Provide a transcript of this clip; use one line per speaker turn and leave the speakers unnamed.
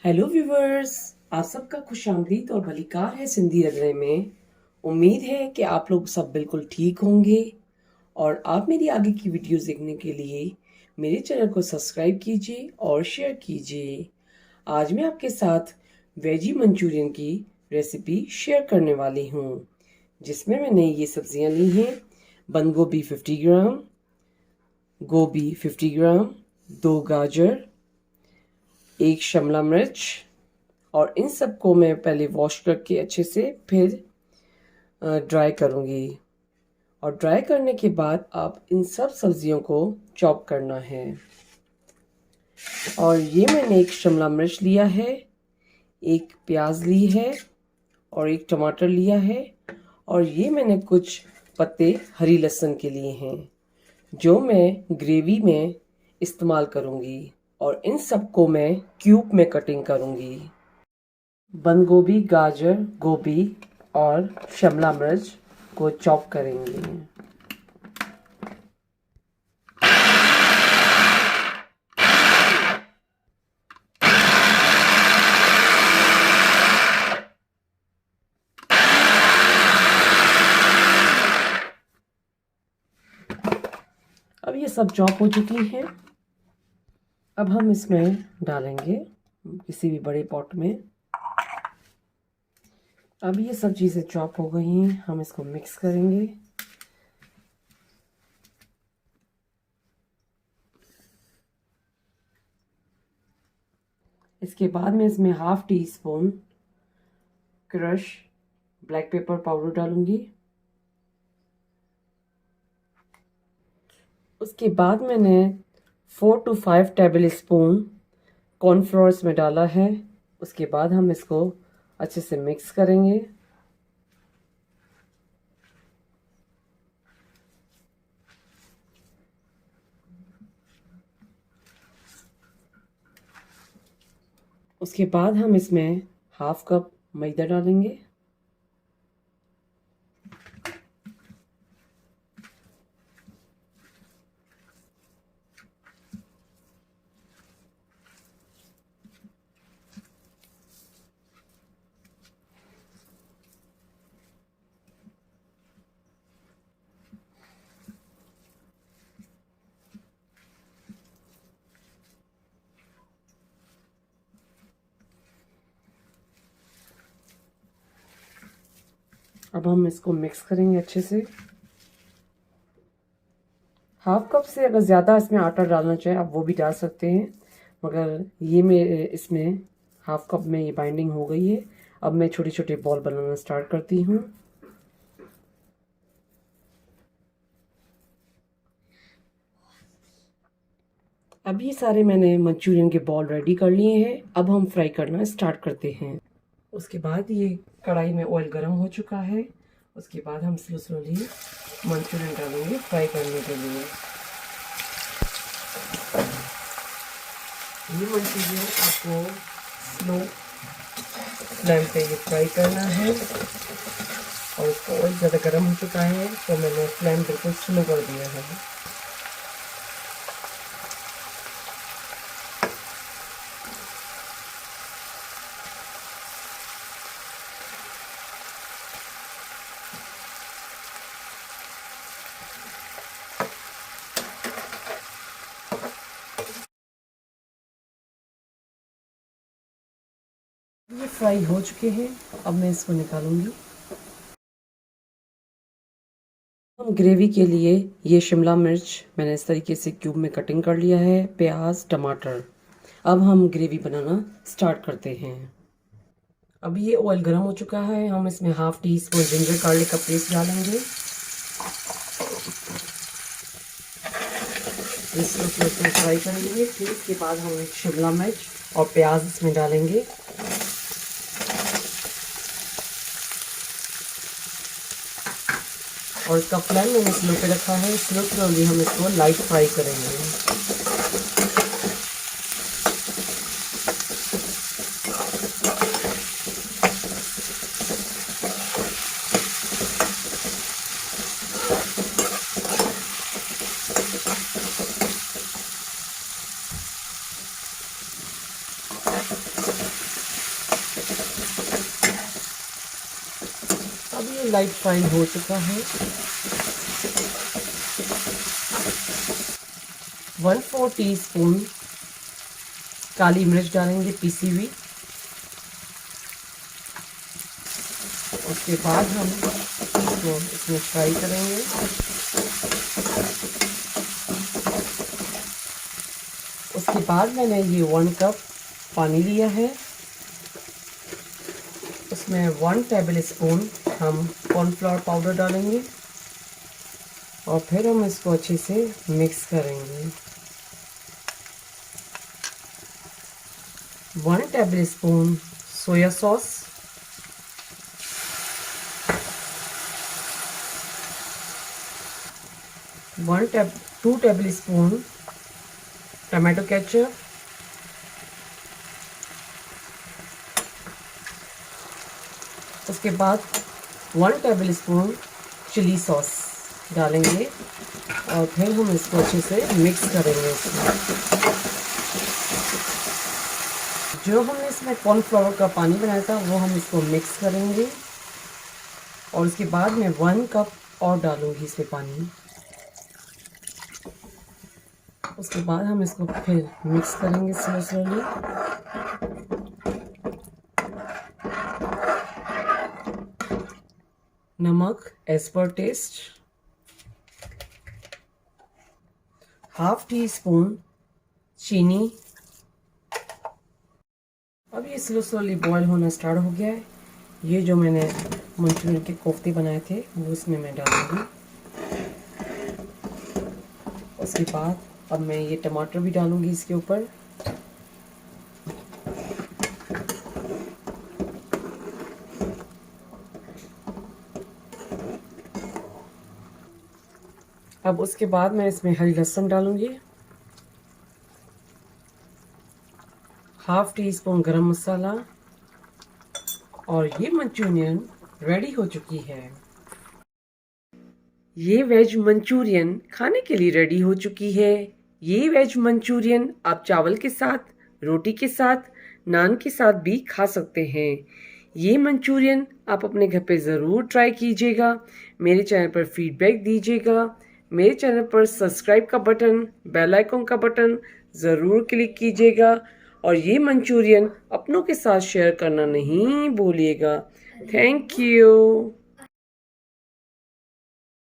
Hello viewers. आप सबका खुशामदीद और भलीकार है सिंधी रगड़े में। उम्मीद है कि आप लोग सब बिल्कुल ठीक होंगे और आप मेरी आगे की वीडियोस देखने के लिए मेरे चैनल को सब्सक्राइब कीजिए और शेयर कीजिए। आज मैं आपके साथ वेजी मंचूरियन की रेसिपी शेयर करने वाली हूँ, जिसमें मैंने ये सब्जियाँ ली हैं। बंद गोभी 50 ग्राम, गोभी 50 ग्राम, 2 गाजर, 1 शिमला मिर्च, और इन सबको मैं पहले वॉश करके अच्छे से फिर ड्राई करूँगी। और ड्राई करने के बाद आप इन सब सब्जियों को चॉप करना है। और ये मैंने 1 शिमला मिर्च लिया है, 1 प्याज ली है और 1 टमाटर लिया है। और ये मैंने कुछ पत्ते हरी लहसुन के लिए हैं, जो मैं ग्रेवी में इस्तेमाल करूँगी। और इन सबको मैं क्यूब में कटिंग करूँगी। बंद गोभी, गाजर, गोभी और शिमला मिर्च को चॉप करेंगे। अब ये सब चॉप हो चुकी हैं। अब हम इसमें डालेंगे किसी भी बड़े पॉट में। अब ये सब चीज़ें चॉप हो गई हैं, हम इसको मिक्स करेंगे। इसके बाद मैं इसमें ½ tea spoon crush black pepper powder डालूंगी। उसके बाद मैंने 4 to 5 टेबल स्पून कॉर्नफ्लोर में डाला है। उसके बाद हम इसको अच्छे से मिक्स करेंगे। उसके बाद हम इसमें ½ कप मैदा डालेंगे। अब हम इसको मिक्स करेंगे अच्छे से। ½ कप से अगर ज़्यादा इसमें आटा डालना चाहे आप वो भी डाल सकते हैं, मगर ये मेरे इसमें ½ कप में ये बाइंडिंग हो गई है। अब मैं छोटे छोटे बॉल बनाना स्टार्ट करती हूँ। अब ये सारे मैंने मंचूरियन के बॉल रेडी कर लिए हैं। अब हम फ्राई करना स्टार्ट करते हैं। उसके बाद ये कढ़ाई में ऑयल गर्म हो चुका है। उसके बाद हम स्लोली मंचूरियन डालेंगे फ्राई करने के लिए। ये मंचूरियन आपको स्लो फ्लेम पे ये फ्राई करना है। और इसका ऑयल ज़्यादा गर्म हो चुका है तो मैंने फ्लेम बिल्कुल स्लो कर दिया है। ये फ्राई हो चुके हैं, अब मैं इसको निकालूंगी। हम ग्रेवी के लिए ये शिमला मिर्च मैंने इस तरीके से क्यूब में कटिंग कर लिया है, प्याज, टमाटर। अब हम ग्रेवी बनाना स्टार्ट करते हैं। अब ये ऑयल गर्म हो चुका है, हम इसमें ½ टी स्पून जिंजर गार्लिक का पेस्ट डालेंगे। इसको फ्राई करेंगे। फिर इसके बाद हम शिमला मिर्च और प्याज इसमें डालेंगे। और इसका फ्लेम मैंने स्लो पे रखा है। स्लोली हम इसको लाइट फ्राई करेंगे। ये लाइट फ्राई हो चुका है। 1/4 टीस्पून काली मिर्च डालेंगे पीसी हुई। उसके बाद हम इसको इसमें फ्राई करेंगे। उसके बाद मैंने ये 1 कप पानी लिया है। उसमें 1 टेबल स्पून हम कॉर्नफ्लावर पाउडर डालेंगे और फिर हम इसको अच्छे से मिक्स करेंगे। 1 table spoon soya sauce, 2 table spoon tomato ketchup, उसके बाद 1 टेबल स्पून चिली सॉस डालेंगे और फिर हम इसको अच्छे से मिक्स करेंगे। जो हमने इसमें कॉर्नफ्लावर का पानी बनाया था वो हम इसको मिक्स करेंगे और उसके बाद मैं 1 कप और डालूंगी इसमें पानी। उसके बाद हम इसको फिर मिक्स करेंगे स्लोली। नमक एज पर टेस्ट, 1/2 टीस्पून चीनी। अब ये स्लोली बॉईल होना स्टार्ट हो गया है। ये जो मैंने मंचूरियन के कोफ्ते बनाए थे वो इसमें मैं डालूंगी। उसके बाद अब मैं ये टमाटर भी डालूंगी इसके ऊपर। अब उसके बाद मैं इसमें हरी लहसुन डालूंगी, 1/2 टीस्पून गरम मसाला और ये मंचूरियन रेडी हो चुकी है। ये वेज मंचूरियन खाने के लिए रेडी हो चुकी है। ये वेज मंचूरियन आप चावल के साथ, रोटी के साथ, नान के साथ भी खा सकते हैं। ये मंचूरियन आप अपने घर पे ज़रूर ट्राई कीजिएगा। मेरे चैनल पर फीडबैक दीजिएगा। मेरे चैनल पर सब्सक्राइब का बटन, बेल आइकन का बटन ज़रूर क्लिक कीजिएगा और ये मंचूरियन अपनों के साथ शेयर करना नहीं भूलिएगा। Thank you.